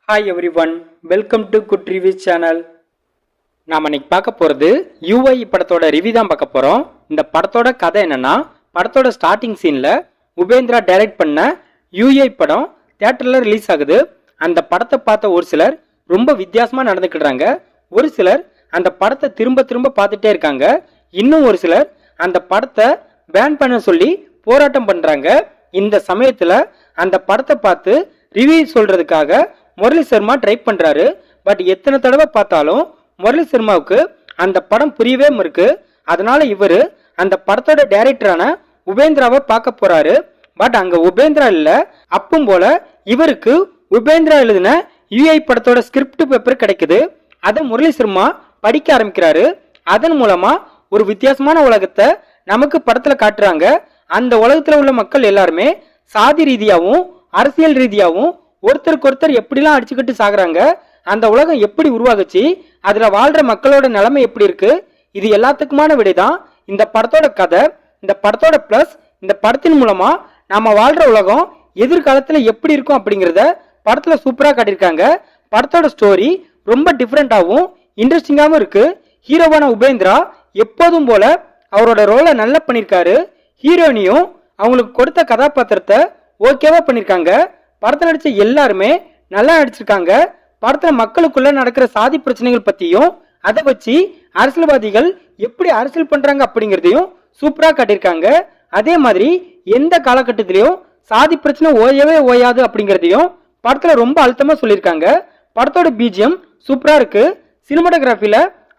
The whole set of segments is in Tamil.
Hi every one, welcome to good review channel. நாம் இன்னைக்கு பார்க்க போகிறது யூஐ படத்தோட ரிவ்யூ தான் பார்க்க போகிறோம். இந்த படத்தோட கதை என்னன்னா, படத்தோட ஸ்டார்டிங் சீனில் உபேந்திரா டைரக்ட் பண்ண யூஐ படம் தியேட்டரில் ரிலீஸ் ஆகுது. அந்த படத்தை பார்த்த ஒரு சிலர் ரொம்ப வித்தியாசமாக நடந்துக்கிடுறாங்க. ஒரு சிலர் அந்த படத்தை திரும்ப திரும்ப பார்த்துட்டே இருக்காங்க. இன்னும் ஒரு சிலர் அந்த படத்தை பேன் பண்ண சொல்லி போராட்டம் பண்ணுறாங்க. இந்த சமயத்தில் அந்த படத்தை பார்த்து ரிவ்யூ சொல்கிறதுக்காக முரளி சர்மா ட்ரை பண்றாரு. பட் எத்தனை தடவை பார்த்தாலும் முரளி சர்மாவுக்கு அந்த படம் புரியவே இருக்கு. அதனால இவரு அந்த படத்தோட டைரக்டரான உபேந்திராவை பார்க்க போறாரு. பட் அங்க உபேந்திரா இல்ல. அப்பவும் போல இவருக்கு உபேந்திரா எழுதின யூஐ படத்தோட ஸ்கிரிப்ட் பேப்பர் கிடைக்குது. அதை முரளி சர்மா படிக்க ஆரம்பிக்கிறாரு. அதன் மூலமா ஒரு வித்தியாசமான உலகத்தை நமக்கு படத்துல காட்டுறாங்க. அந்த உலகத்துல உள்ள மக்கள் எல்லாருமே சாதி ரீதியாவும் அரசியல் ரீதியாவும் ஒருத்தருக்கு ஒருத்தர் எப்படிலாம் அடிச்சுக்கிட்டு சாகுறாங்க, அந்த உலகம் எப்படி உருவாகுச்சு, அதுல வாழ்ற மக்களோட நிலைமை எப்படி இருக்கு, இது எல்லாத்துக்குமான விடைதான் இந்த படத்தோட கதை. இந்த படத்தோட பிளஸ் இந்த படத்தின் மூலமா நாம வாழ்ற உலகம் எதிர்காலத்துல எப்படி இருக்கும் அப்படிங்கறத படத்துல சூப்பரா காட்டியிருக்காங்க. படத்தோட ஸ்டோரி ரொம்ப டிஃப்ரெண்டாவும் இன்ட்ரெஸ்டிங்காவும் இருக்கு. ஹீரோவான உபேந்திரா எப்போதும் போல அவரோட ரோலை நல்லா பண்ணியிருக்காரு. ஹீரோயினியும் அவங்களுக்கு கொடுத்த கதாபாத்திரத்தை ஓகேவா பண்ணியிருக்காங்க. படத்தில் நடிச்ச எல்லாருமே நல்லா நடிச்சிருக்காங்க. படத்துல மக்களுக்குள்ள நடக்கிற சாதி பிரச்சனைகள் பத்தியும் அதை வச்சு அரசியல்வாதிகள் எப்படி அரசியல் பண்றாங்க அப்படிங்கறதையும் சூப்பரா காட்டியிருக்காங்க. அதே மாதிரி எந்த காலகட்டத்திலையும் சாதி பிரச்சனை ஓயவே ஓயாது அப்படிங்கறதையும் படத்துல ரொம்ப அழுத்தமா சொல்லியிருக்காங்க. படத்தோட பிஜிஎம் சூப்பரா இருக்கு. சினிமாட்டோகிராஃபில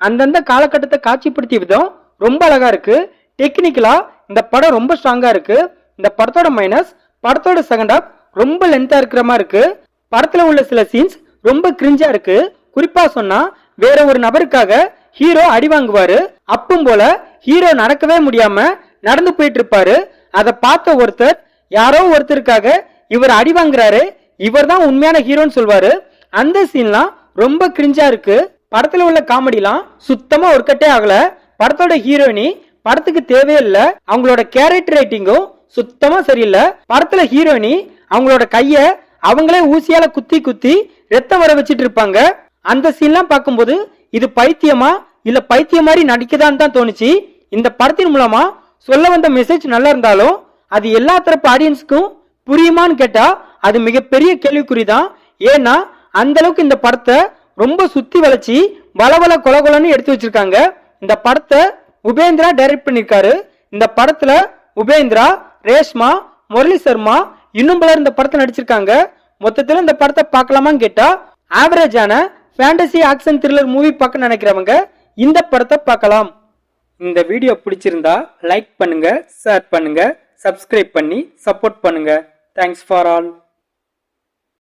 அந்தந்த காலகட்டத்தை காட்சிப்படுத்திய விதம் ரொம்ப அழகா இருக்கு. டெக்னிக்கலா இந்த படம் ரொம்ப ஸ்ட்ராங்கா இருக்கு. இந்த படத்தோட மைனஸ் படத்தோட செகண்ட் ஹாஃப் ரொம்ப லென்த்தா இருக்கிற மாதிரி இருக்கு. படத்துல உள்ள சில சீன்ஸ் ரொம்ப கிரிஞ்சா இருக்கு. குறிப்பா சொன்னா வேற ஒரு நபருக்காக ஹீரோ அடி வாங்குவாரு. அப்பவும் போல ஹீரோ நடக்கவே முடியாம நடந்து போயிட்டு இருப்பாரு. அதை பார்த்த ஒருத்தர் யாரோ ஒருத்தருக்காக இவர் அடி வாங்குறாரு, இவர் தான் உண்மையான ஹீரோன்னு சொல்வாரு. அந்த சீன்லாம் ரொம்ப கிரிஞ்சா இருக்கு. படத்துல உள்ள காமெடிலாம் சுத்தமா ஒர்க்கட்டே ஆகல. படத்தோட ஹீரோயினி படத்துக்கு தேவையில்லை. அவங்களோட கேரக்டர் ரைட்டிங்கும் சுத்தமா சரியில்லை. படத்துல ஹீரோயினி அவங்களோட கைய அவங்களே ஊசியால குத்தி குத்தி ரத்தம் வர வச்சிட்டு இருப்பாங்க. அந்த சீன்லாம் பார்க்கும்போது இது பைத்தியமா இல்ல பைத்தியம் மாதிரி நடிக்கதான்னு தான் தோணுச்சு. இந்த படத்தின் மூலமா சொல்ல வந்த மெசேஜ் நல்லா இருந்தாலும் அது எல்லா தரப்பு ஆடியன்ஸுக்கும் புரியுமான்னு கேட்டா அது மிகப்பெரிய கேள்விக்குறிதான். ஏன்னா அந்த அளவுக்கு இந்த படத்தை ரொம்ப சுத்தி வளைச்சி வளவள கொலகொலன்னு எடுத்து வச்சிருக்காங்க. இந்த படத்தை உபேந்திரா டைரக்ட் பண்ணிருக்காரு. இந்த படத்துல உபேந்திரா, ரேஷ்மா, முரளி சர்மா இன்னும் பலர் இந்த படத்தை நடிச்சிருக்காங்க. மொத்தத்துல இந்த படத்தை பார்க்கலாமான்னு கேட்டா ஆவரேஜான ஃபேண்டசி ஆக்ஷன் த்ரில்லர் மூவி பார்க்க நினைக்கிறவங்க இந்த படத்தை பார்க்கலாம். இந்த வீடியோ பிடிச்சிருந்தா லைக் பண்ணுங்க, ஷேர் பண்ணுங்க, சப்ஸ்கிரைப் பண்ணி சப்போர்ட் பண்ணுங்க. Thanks for all.